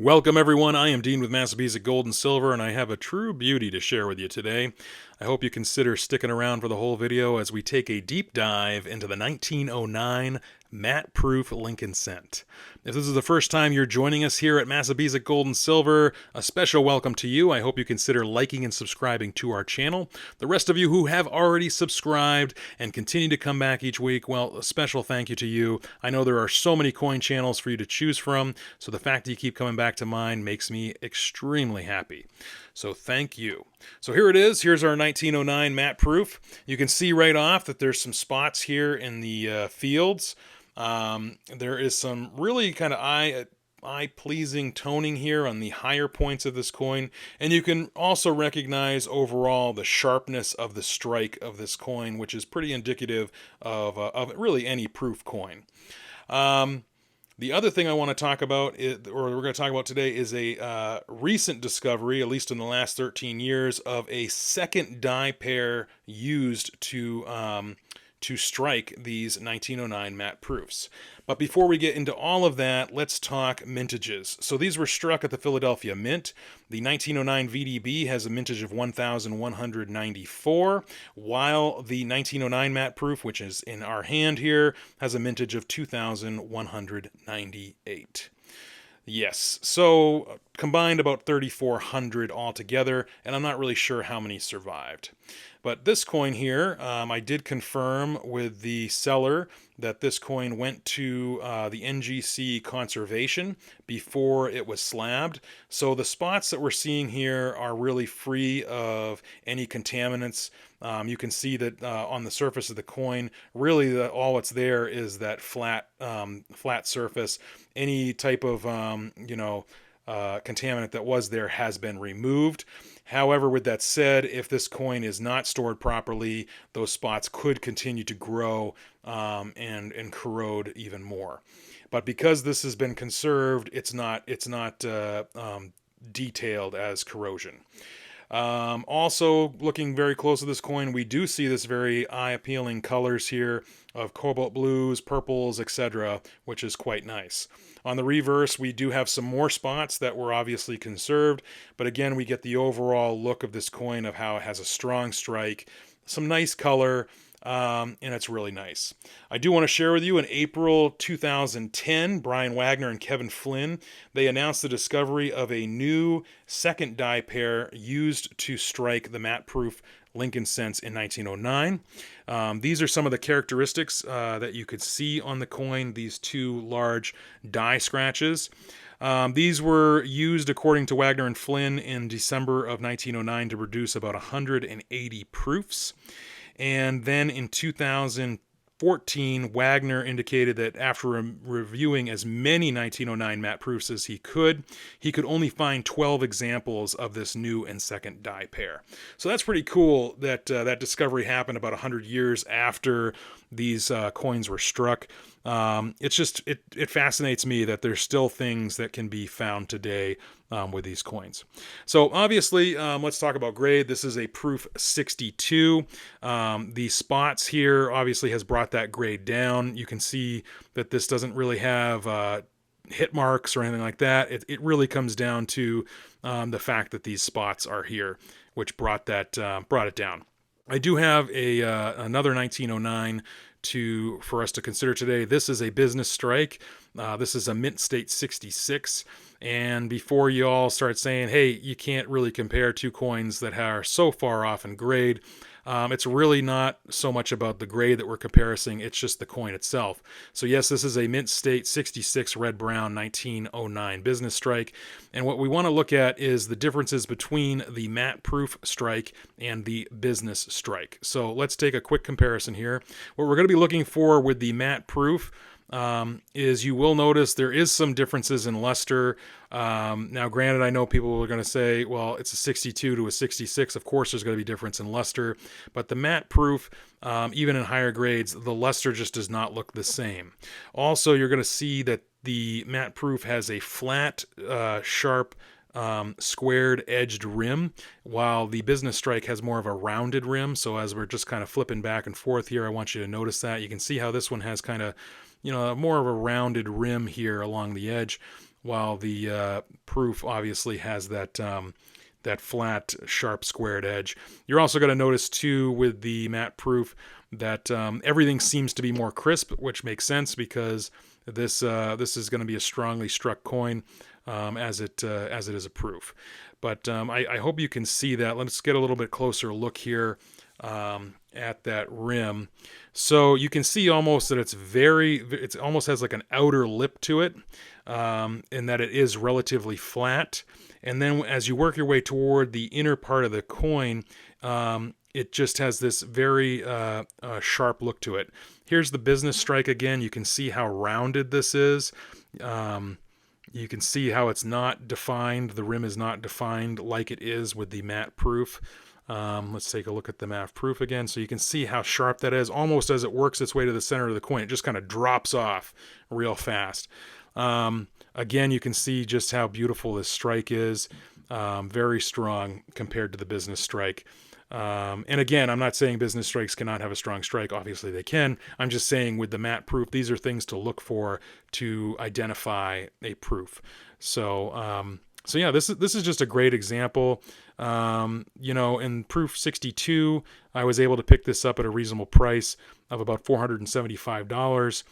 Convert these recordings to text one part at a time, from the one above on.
Welcome everyone, I am Dean with Massabesic Gold and Silver, and I have a true beauty to share with you today. I hope you consider sticking around for the whole video as we take a deep dive into the 1909 matte-proof Lincoln cent. If this is the first time you're joining us here at Massabesic Gold and Silver, a special welcome to you. I hope you consider liking and subscribing to our channel. The rest of you who have already subscribed and continue to come back each week, well, a special thank you to you. I know there are so many coin channels for you to choose from, so the fact that you keep coming back to mine makes me extremely happy. So thank you. So here it is. Here's our 1909 matte proof. You can see right off that there's some spots here in the fields. There is some really kind of eye-pleasing toning here on the higher points of this coin, and you can also recognize overall the sharpness of the strike of this coin, which is pretty indicative of really any proof coin. The other thing I want to talk about, or we're going to talk about today, is a recent discovery, at least in the last 13 years, of a second die pair used to strike these 1909 matte proofs. But before we get into all of that, let's talk mintages. So these were struck at the Philadelphia Mint. The 1909 VDB has a mintage of 1,194, while the 1909 matte proof, which is in our hand here, has a mintage of 2,198. Yes, so combined about 3,400 altogether, and I'm not really sure how many survived. But this coin here, I did confirm with the seller that this coin went to the NGC conservation before it was slabbed. So the spots that we're seeing here are really free of any contaminants. You can see that on the surface of the coin, really all that's there is that flat surface. Any type of contaminant that was there has been removed. However, with that said, if this coin is not stored properly, those spots could continue to grow and corrode even more. But because this has been conserved, it's not detailed as corrosion. Also, looking very close at this coin, we do see this very eye-appealing colors here of cobalt blues, purples, etc., which is quite nice. On the reverse, we do have some more spots that were obviously conserved, but again, we get the overall look of this coin of how it has a strong strike, some nice color, and it's really nice. I do want to share with you in April 2010, Brian Wagner and Kevin Flynn, they announced the discovery of a new second die pair used to strike the matte-proof Lincoln cents in 1909. These are some of the characteristics that you could see on the coin, these two large die scratches. These were used, according to Wagner and Flynn, in December of 1909 to produce about 180 proofs. And then in 2014, Wagner indicated that after reviewing as many 1909 matte proofs as he could only find 12 examples of this new and second die pair. So that's pretty cool that that discovery happened about 100 years after these coins were struck. It fascinates me that there's still things that can be found today with these coins. So obviously, let's talk about grade. This is a proof 62. The spots here obviously has brought that grade down. You can see that this doesn't really have hit marks or anything like that. It really comes down to the fact that these spots are here, which brought it down. I do have another 1909 for us to consider today. This is a business strike. This is a Mint State 66. And before you all start saying, hey, you can't really compare two coins that are so far off in grade, it's really not so much about the grade that we're comparing, it's just the coin itself. So yes, this is a Mint State 66 red-brown 1909 business strike. And what we want to look at is the differences between the matte-proof strike and the business strike. So let's take a quick comparison here. What we're going to be looking for with the matte-proof is you will notice there is some differences in luster. Now, granted, I know people are going to say, well, it's a 62 to a 66. Of course, there's going to be difference in luster. But the matte proof, even in higher grades, the luster just does not look the same. Also, you're going to see that the matte proof has a flat, sharp, squared edged rim, while the business strike has more of a rounded rim. So as we're just kind of flipping back and forth here, I want you to notice that. You can see how this one has kind of, more of a rounded rim here along the edge, while the proof obviously has that that flat, sharp, squared edge. You're also going to notice too with the matte proof that everything seems to be more crisp, which makes sense because this is going to be a strongly struck coin as it is a proof. But I hope you can see that. Let's get a little bit closer look here at that rim. So you can see almost that it almost has like an outer lip to it, in that it is relatively flat. And then as you work your way toward the inner part of the coin, it just has this very sharp look to it. Here's the business strike again. You can see how rounded this is. You can see how it's not defined. The rim is not defined like it is with the matte proof. Let's take a look at the matte proof again. So you can see how sharp that is. Almost as it works its way to the center of the coin, it just kind of drops off real fast. Again, you can see just how beautiful this strike is. Very strong compared to the business strike. And again, I'm not saying business strikes cannot have a strong strike. Obviously they can. I'm just saying with the matte proof, these are things to look for to identify a proof. So yeah, this is just a great example. In proof 62, I was able to pick this up at a reasonable price of about $475.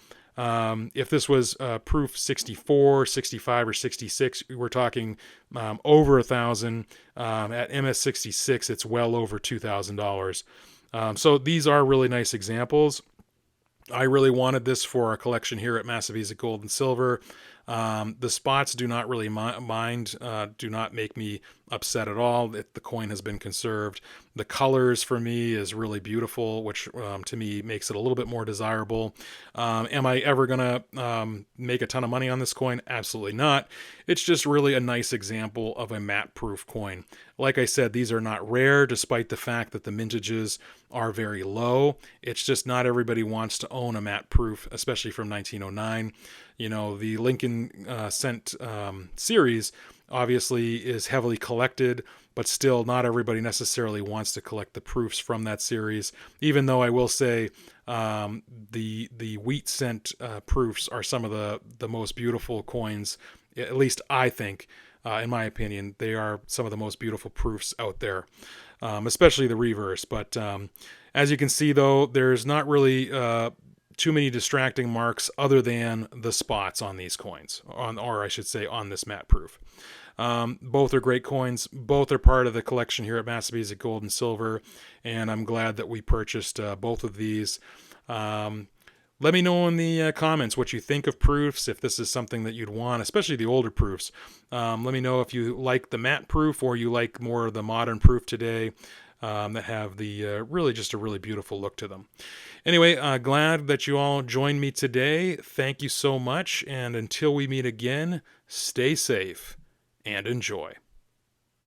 If this was proof 64, 65, or 66, we're talking over $1,000. At MS66, it's well over $2,000. So these are really nice examples. I really wanted this for our collection here at Massabesic Gold and Silver. The spots do not really mind, do not make me upset at all. The coin has been conserved. The colors for me is really beautiful, which to me makes it a little bit more desirable. Am I ever going to make a ton of money on this coin? Absolutely not. It's just really a nice example of a matte proof coin. Like I said, these are not rare, despite the fact that the mintages are very low. It's just not everybody wants to own a matte proof, especially from 1909. The Lincoln Cent series obviously is heavily collected, but still not everybody necessarily wants to collect the proofs from that series, even though I will say the wheat cent proofs are some of the most beautiful coins, at least I think, in my opinion. They are some of the most beautiful proofs out there, especially the reverse. But as you can see, though, there's not really too many distracting marks other than the spots on these coins, or I should say on this matte proof. Both are great coins. Both are part of the collection here at Massabesic Gold and Silver, and I'm glad that we purchased both of these. Let me know in the comments what you think of proofs, if this is something that you'd want, especially the older proofs. Let me know if you like the matte proof or you like more of the modern proof today. That have the really just a really beautiful look to them. Anyway, glad that you all joined me today. Thank you so much, and until we meet again, stay safe and enjoy.